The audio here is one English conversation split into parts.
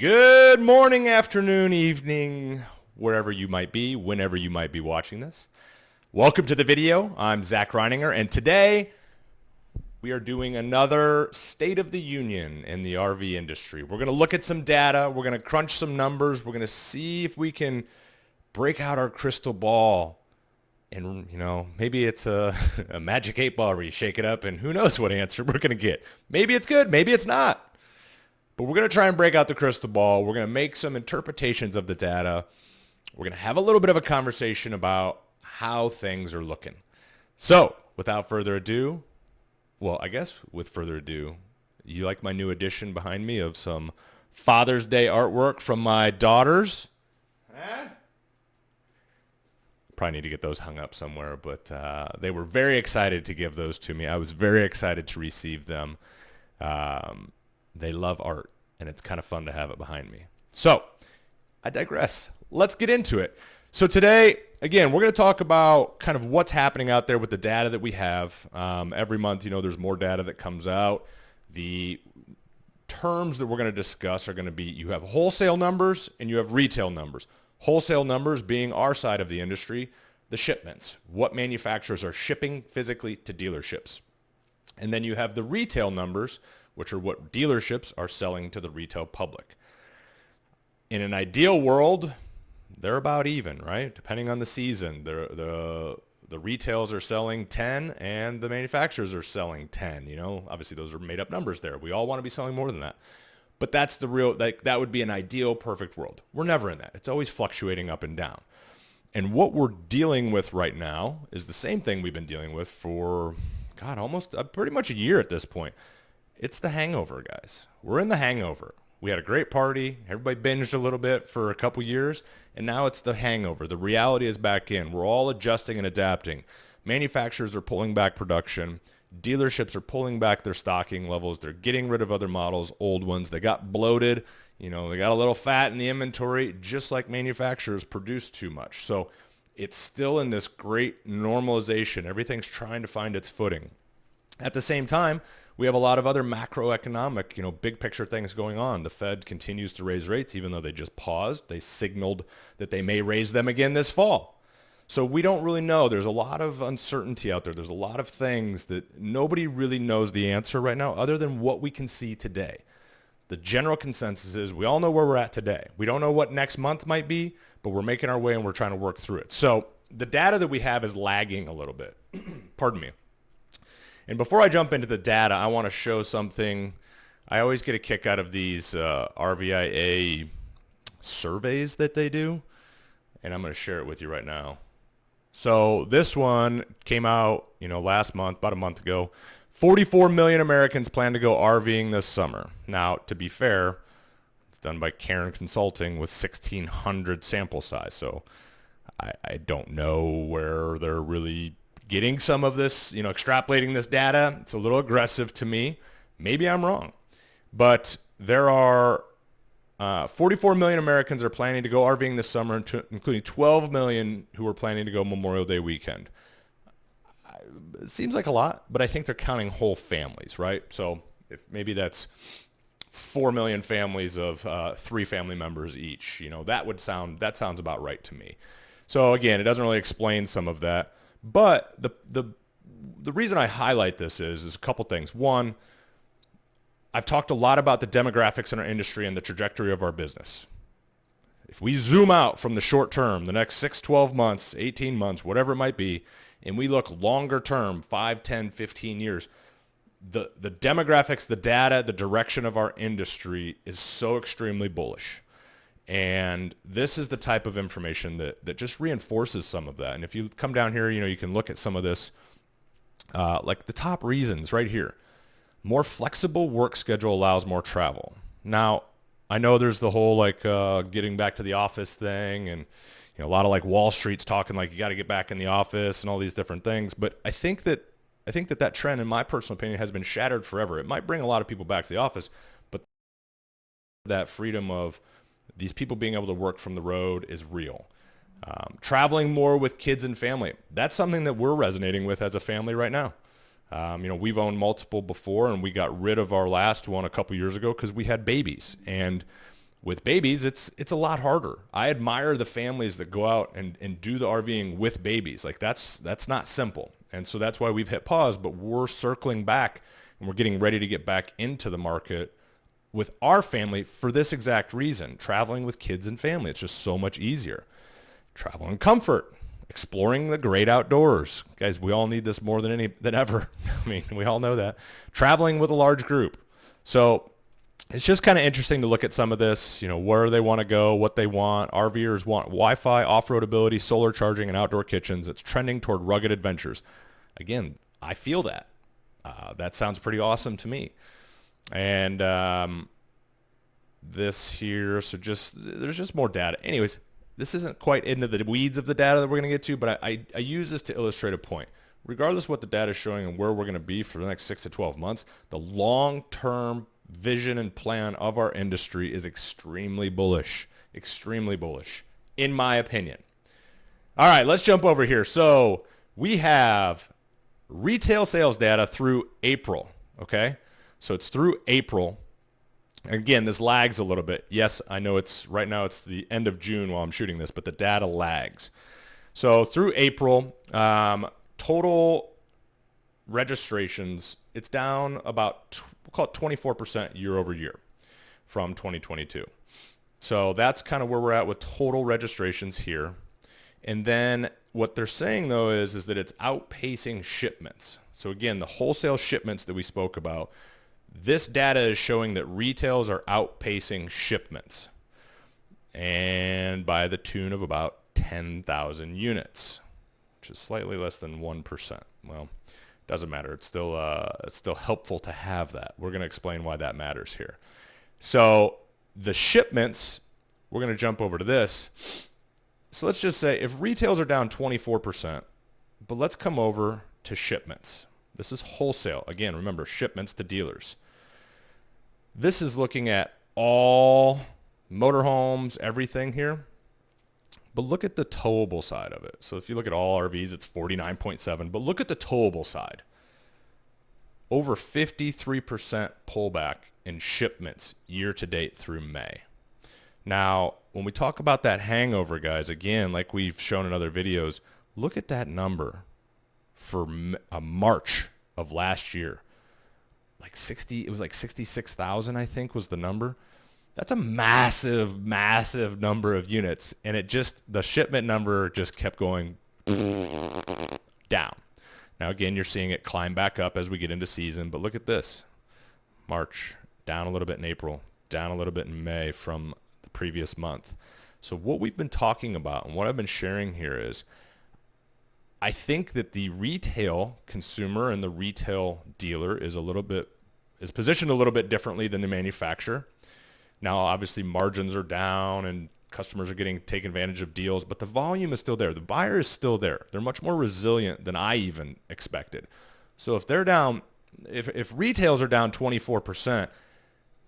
Good morning, afternoon, evening, wherever you might be, whenever you might be watching this. Welcome to the video. I'm Zach Reininger, and today we are doing another State of the Union in the RV industry. We're going to look at some data. We're going to crunch some numbers. We're going to see if we can break out our crystal ball. And, maybe it's a magic 8 ball where you shake it up and who knows what answer we're going to get. Maybe it's good. Maybe it's not. But we're going to try and break out the crystal ball. We're going to make some interpretations of the data. We're going to have a little bit of a conversation about how things are looking. So, without further ado, with further ado, you like my new addition behind me of some Father's Day artwork from my daughters? Huh? Probably need to get those hung up somewhere, but they were very excited to give those to me. I was very excited to receive them. They love art, and it's kind of fun to have it behind me. So, I digress. Let's get into it. So today, again, we're going to talk about kind of what's happening out there with the data that we have. Every month, there's more data that comes out. The terms that we're going to discuss are going to be, you have wholesale numbers and you have retail numbers. Wholesale numbers being our side of the industry, the shipments, what manufacturers are shipping physically to dealerships. And then you have the retail numbers, which are what dealerships are selling to the retail public. In an ideal world, they're about even, right? Depending on the season, the retails are selling 10 and the manufacturers are selling 10. Obviously those are made up numbers there. We all want to be selling more than that. But that's the real, that would be an ideal, perfect world. We're never in that. It's always fluctuating up and down. And what we're dealing with right now is the same thing we've been dealing with for, almost pretty much a year at this point. It's the hangover, guys. We're in the hangover. We had a great party. Everybody binged a little bit for a couple years, and now it's the hangover. The reality is back in. We're all adjusting and adapting. Manufacturers are pulling back production. Dealerships are pulling back their stocking levels. They're getting rid of other models, old ones. They got bloated. They got a little fat in the inventory, just like manufacturers produce too much. So it's still in this great normalization. Everything's trying to find its footing. At the same time, we have a lot of other macroeconomic, big picture things going on. The Fed continues to raise rates, even though they just paused. They signaled that they may raise them again this fall. So we don't really know. There's a lot of uncertainty out there. There's a lot of things that nobody really knows the answer right now other than what we can see today. The general consensus is we all know where we're at today. We don't know what next month might be, but we're making our way and we're trying to work through it. So the data that we have is lagging a little bit. Pardon me. And before I jump into the data, I want to show something. I always get a kick out of these RVIA surveys that they do, and I'm going to share it with you right now. So this one came out, last month, about a month ago. 44 million Americans plan to go RVing this summer. Now, to be fair, it's done by Karen Consulting with 1,600 sample size. So I don't know where they're really getting some of this, extrapolating this data. It's a little aggressive to me. Maybe I'm wrong. But there are 44 million Americans are planning to go RVing this summer, including 12 million who are planning to go Memorial Day weekend. It seems like a lot, but I think they're counting whole families, right? So if maybe that's 4 million families of 3 family members each. That sounds about right to me. So again, it doesn't really explain some of that. But the reason I highlight this is a couple things. One, I've talked a lot about the demographics in our industry and the trajectory of our business. If we zoom out from the short term, the next 6, 12 months, 18 months, whatever it might be, and we look longer term, 5, 10, 15 years, the demographics, the data, the direction of our industry is so extremely bullish. And this is the type of information that just reinforces some of that. And if you come down here, you can look at some of this, like the top reasons right here. More flexible work schedule allows more travel. Now, I know there's the whole getting back to the office thing, and a lot of Wall Street's talking like you got to get back in the office and all these different things. But I think that trend, in my personal opinion, has been shattered forever. It might bring a lot of people back to the office, but that freedom of these people being able to work from the road is real. Traveling more with kids and family, that's something that we're resonating with as a family right now. We've owned multiple before, and we got rid of our last one a couple years ago because we had babies. And With babies, it's a lot harder. I admire the families that go out and do the RVing with babies. Like that's not simple. And so that's why we've hit pause, but we're circling back and we're getting ready to get back into the market with our family for this exact reason. Traveling with kids and family, it's just so much easier. Travel in comfort, exploring the great outdoors. Guys, we all need this more than ever. I mean, we all know that. Traveling with a large group. So it's just kind of interesting to look at some of this, where they want to go, what they want. RVers want Wi-Fi, off-road ability, solar charging, and outdoor kitchens. It's trending toward rugged adventures. Again, I feel that. That sounds pretty awesome to me. And this here, so there's just more data. Anyways, this isn't quite into the weeds of the data that we're going to get to, but I use this to illustrate a point. Regardless of what the data is showing and where we're going to be for the next 6 to 12 months, the long-term vision and plan of our industry is extremely bullish, in my opinion. All right, let's jump over here. So we have retail sales data through April, okay? So it's through April. Again, this lags a little bit. Yes, I know right now it's the end of June while I'm shooting this, but the data lags. So through April, total registrations, it's down about, we'll call it 24% year over year from 2022. So that's kind of where we're at with total registrations here. And then what they're saying though is that it's outpacing shipments. So again, the wholesale shipments that we spoke about, this data is showing that retails are outpacing shipments, and by the tune of about 10,000 units, which is slightly less than 1%. Well, doesn't matter. It's still helpful to have that. We're going to explain why that matters here. So the shipments, we're going to jump over to this. So let's just say if retails are down 24%, but let's come over to shipments. This is wholesale. Again, remember, shipments to dealers. This is looking at all motorhomes, everything here. But look at the towable side of it. So if you look at all RVs, it's 49.7. But look at the towable side. Over 53% pullback in shipments year to date through May. Now, when we talk about that hangover, guys, again, like we've shown in other videos, look at that number for March of last year. It was like 66,000, I think, was the number. That's a massive, massive number of units. And the shipment number just kept going down. Now, again, you're seeing it climb back up as we get into season. But look at this. March, down a little bit in April, down a little bit in May from the previous month. So what we've been talking about and what I've been sharing here is I think that the retail consumer and the retail dealer is positioned a little bit differently than the manufacturer. Now, obviously, margins are down and customers are taking advantage of deals, but the volume is still there. The buyer is still there. They're much more resilient than I even expected. So if they're down, if retails are down 24%,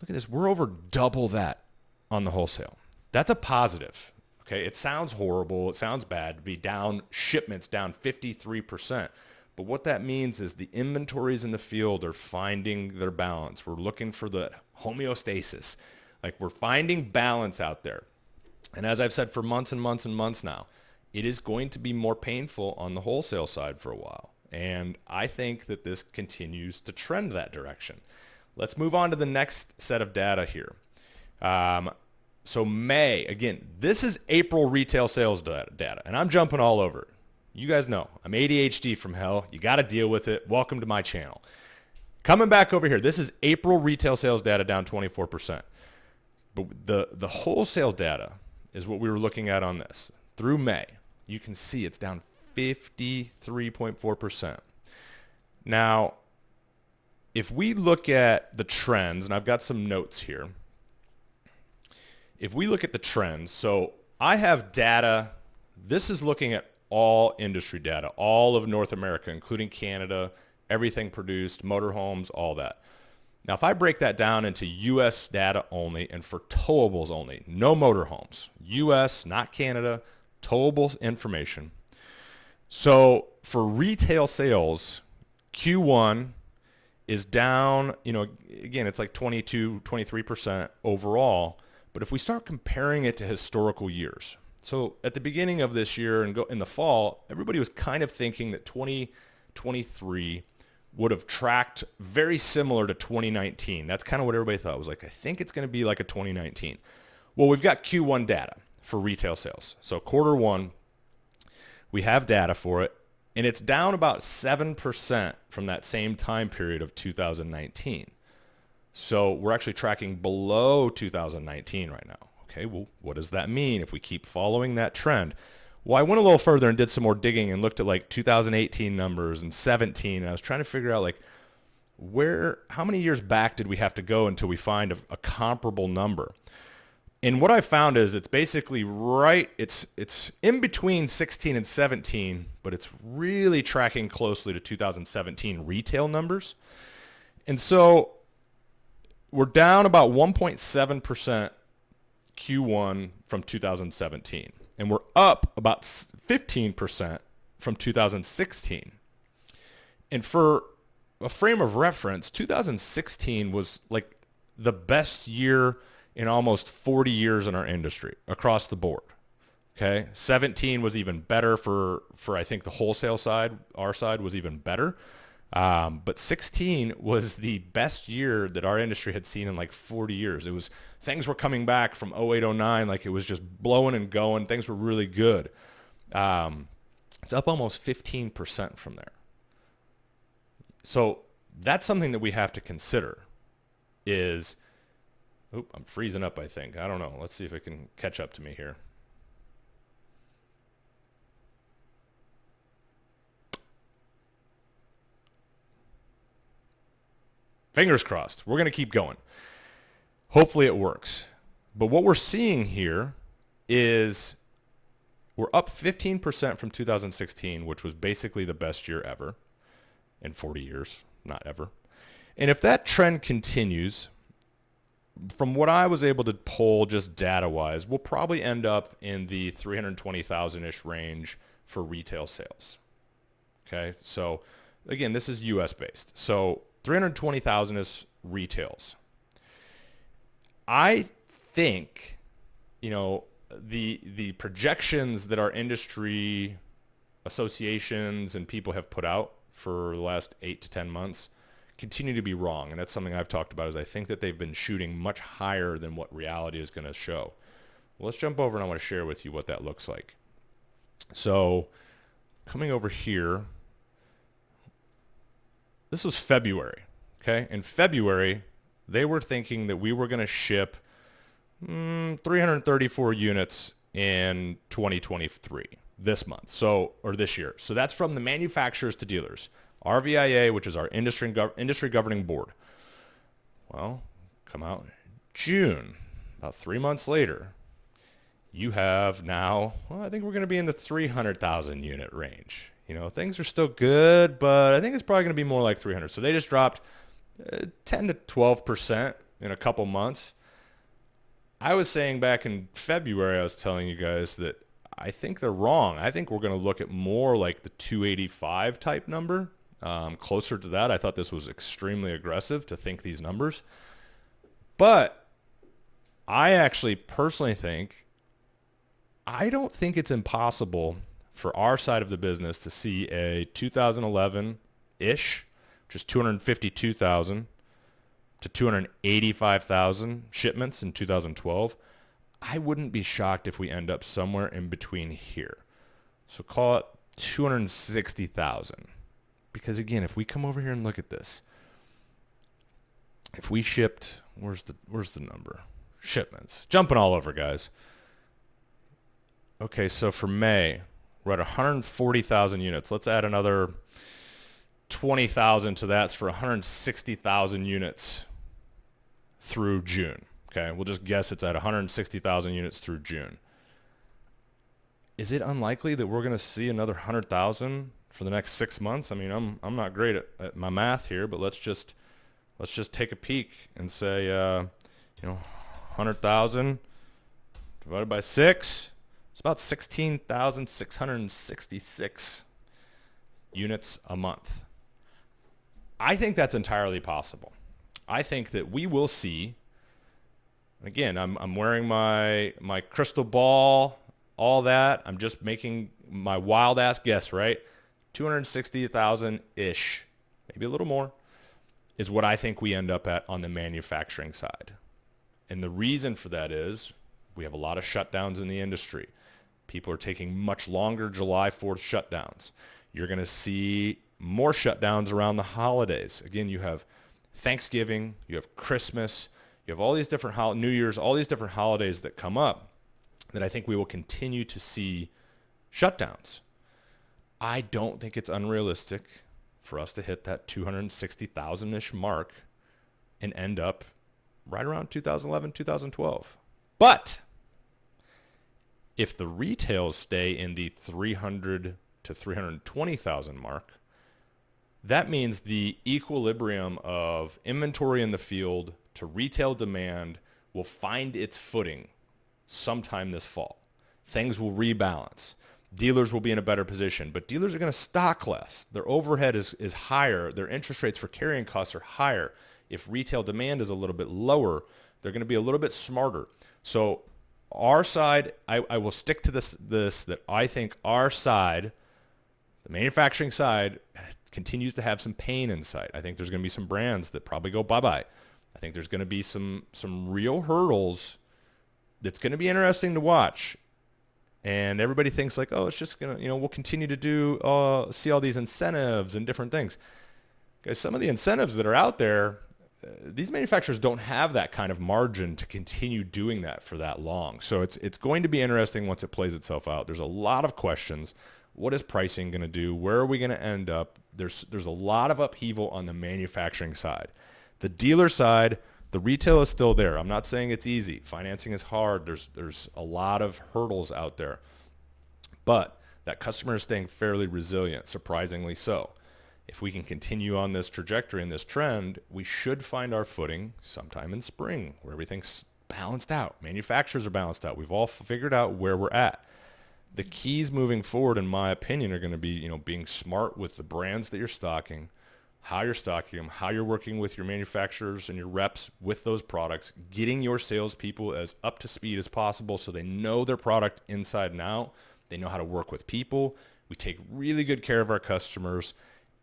look at this. We're over double that on the wholesale. That's a positive. Okay, it sounds horrible. It sounds bad to be down, shipments down 53%. But what that means is the inventories in the field are finding their balance. We're looking for the homeostasis. Like we're finding balance out there. And as I've said for months and months and months now, it is going to be more painful on the wholesale side for a while. And I think that this continues to trend that direction. Let's move on to the next set of data here. So May, again, this is April retail sales data, and I'm jumping all over it. You guys know, I'm ADHD from hell. You got to deal with it. Welcome to my channel. Coming back over here, this is April retail sales data down 24%. But the wholesale data is what we were looking at on this. Through May, you can see it's down 53.4%. Now, if we look at the trends, and I've got some notes here. If we look at the trends, so I have data. This is looking at all industry data, all of North America, including Canada, everything produced, motorhomes, all that. Now, if I break that down into U.S. data only and for towables only, no motorhomes, U.S., not Canada, towable information. So for retail sales, Q1 is down, again, it's like 22, 23% overall. But if we start comparing it to historical years, so at the beginning of this year and go in the fall, everybody was kind of thinking that 2023 would have tracked very similar to 2019. That's kind of what everybody thought. It was like, I think it's going to be like a 2019. Well, we've got Q1 data for retail sales. So quarter one, we have data for it, and it's down about 7% from that same time period of 2019. So we're actually tracking below 2019 right now. Okay, well, what does that mean if we keep following that trend? Well, I went a little further and did some more digging and looked at like 2018 numbers and 17, and I was trying to figure out like how many years back did we have to go until we find a comparable number? And what I found is it's basically it's in between 16 and 17, but it's really tracking closely to 2017 retail numbers. And so we're down about 1.7% Q1 from 2017, and we're up about 15% from 2016. And for a frame of reference, 2016 was like the best year in almost 40 years in our industry across the board. Okay, 17 was even better for I think the wholesale side. Our side was even better. But 16 was the best year that our industry had seen in like 40 years. Things were coming back from 08, 09, like it was just blowing and going. Things were really good. It's up almost 15% from there. So that's something that we have to consider is, I'm freezing up, I think. I don't know. Let's see if it can catch up to me here. Fingers crossed. We're going to keep going. Hopefully it works. But what we're seeing here is we're up 15% from 2016, which was basically the best year ever in 40 years, not ever. And if that trend continues, from what I was able to pull just data-wise, we'll probably end up in the 320,000-ish range for retail sales. Okay, so again, this is U.S.-based. So 320,000 is retails. I think, the projections that our industry associations and people have put out for the last 8 to 10 months continue to be wrong. And that's something I've talked about is I think that they've been shooting much higher than what reality is going to show. Well, let's jump over and I want to share with you what that looks like. So coming over here, this was February, okay? In February, they were thinking that we were going to ship 334 units in 2023, this month, or this year. So that's from the manufacturers to dealers. RVIA, which is our industry governing board. Well, come out June, about 3 months later, you have now, I think we're going to be in the 300,000 unit range. Things are still good, but I think it's probably going to be more like 300. So they just dropped 10 to 12% in a couple months. I was saying back in February, I was telling you guys that I think they're wrong. I think we're going to look at more like the 285 type number, closer to that. I thought this was extremely aggressive to think these numbers. But I actually personally I don't think it's impossible for our side of the business to see a 2011-ish, which is 252,000 to 285,000 shipments in 2012. I wouldn't be shocked if we end up somewhere in between here. So call it 260,000. Because again, if we come over here and look at this, if we shipped, where's the number? Shipments. Jumping all over, guys. Okay, so for May, we're at 140,000 units. Let's add another 20,000 to that for 160,000 units through June. Okay, we'll just guess it's at 160,000 units through June. Is it unlikely that we're going to see another 100,000 for the next 6 months? I mean, I'm not great at my math here, but let's just take a peek and say, 100,000 divided by 6. It's about 16,666 units a month. I think that's entirely possible. I think that we will see Again, I'm wearing my crystal ball, all that. I'm just making my wild ass guess, right? 260,000-ish, maybe a little more, is what I think we end up at on the manufacturing side. And the reason for that is we have a lot of shutdowns in the industry. People are taking much longer July 4th shutdowns. You're going to see more shutdowns around the holidays. Again, you have Thanksgiving, you have Christmas, you have all these different New Year's, all these different holidays that come up that I think we will continue to see shutdowns. I don't think it's unrealistic for us to hit that 260,000-ish mark and end up right around 2011, 2012. But if the retails stay in the 300 to 320,000 mark, that means the equilibrium of inventory in the field to retail demand will find its footing sometime this fall. Things will rebalance. Dealers will be in a better position, but dealers are going to stock less. Their overhead is higher. Their interest rates for carrying costs are higher. If retail demand is a little bit lower, they're going to be a little bit smarter. So our side, I will stick to this that I think our side, the manufacturing side, continues to have some pain in sight. I think there's going to be some brands that probably go bye-bye. I think there's going to be some real hurdles that's going to be interesting to watch. And everybody thinks like, oh, it's just going to, we'll continue to see all these incentives and different things. Guys, some of the incentives that are out there, these manufacturers don't have that kind of margin to continue doing that for that long. So it's going to be interesting once it plays itself out. There's a lot of questions. What is pricing going to do? Where are we going to end up? There's a lot of upheaval on the manufacturing side. The dealer side, the retail is still there. I'm not saying it's easy. Financing is hard. There's a lot of hurdles out there. But that customer is staying fairly resilient, surprisingly so. If we can continue on this trajectory and this trend, we should find our footing sometime in spring where everything's balanced out. Manufacturers are balanced out. We've all figured out where we're at. The keys moving forward, in my opinion, are going to be, being smart with the brands that you're stocking, how you're stocking them, how you're working with your manufacturers and your reps with those products, getting your salespeople as up to speed as possible so they know their product inside and out. They know how to work with people. We take really good care of our customers,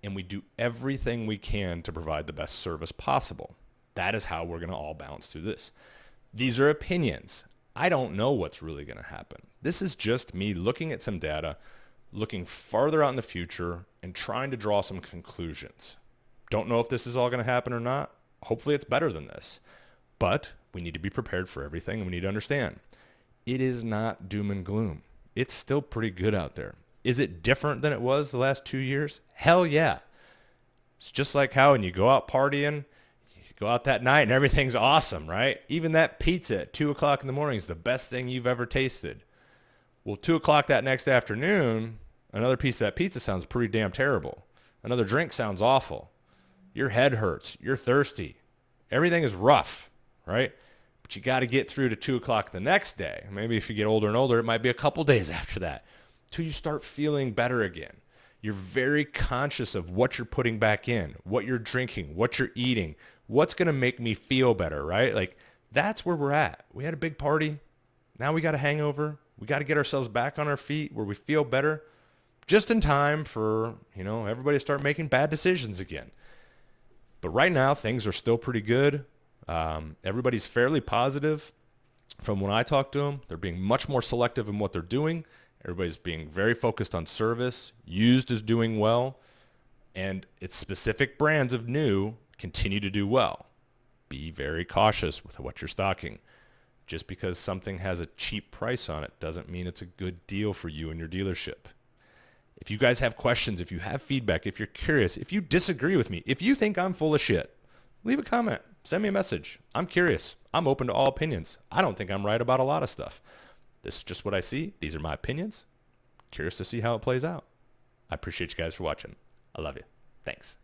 and we do everything we can to provide the best service possible. That is how we're going to all balance through this. These are opinions. I don't know what's really going to happen. This is just me looking at some data, looking farther out in the future, and trying to draw some conclusions. Don't know if this is all going to happen or not. Hopefully it's better than this. But we need to be prepared for everything, and we need to understand it is not doom and gloom. It's still pretty good out there. Is it different than it was the last 2 years? Hell yeah. It's just like how when you go out partying, you go out that night and everything's awesome, right? Even that pizza at 2 o'clock in the morning is the best thing you've ever tasted. Well, 2 o'clock that next afternoon, another piece of that pizza sounds pretty damn terrible. Another drink sounds awful. Your head hurts. You're thirsty. Everything is rough, right? But you got to get through to 2 o'clock the next day. Maybe if you get older and older, it might be a couple days after that till you start feeling better again. You're very conscious of what you're putting back in, what you're drinking, what you're eating, what's going to make me feel better, right? Like that's where we're at. We had a big party. Now we got a hangover. We got to get ourselves back on our feet where we feel better just in time for, everybody to start making bad decisions again. But right now, things are still pretty good. Everybody's fairly positive. From when I talk to them, they're being much more selective in what they're doing. Everybody's being very focused on service. Used is doing well. And its specific brands of new continue to do well. Be very cautious with what you're stocking. Just because something has a cheap price on it doesn't mean it's a good deal for you and your dealership. If you guys have questions, if you have feedback, if you're curious, if you disagree with me, if you think I'm full of shit, leave a comment. Send me a message. I'm curious. I'm open to all opinions. I don't think I'm right about a lot of stuff. This is just what I see. These are my opinions. Curious to see how it plays out. I appreciate you guys for watching. I love you. Thanks.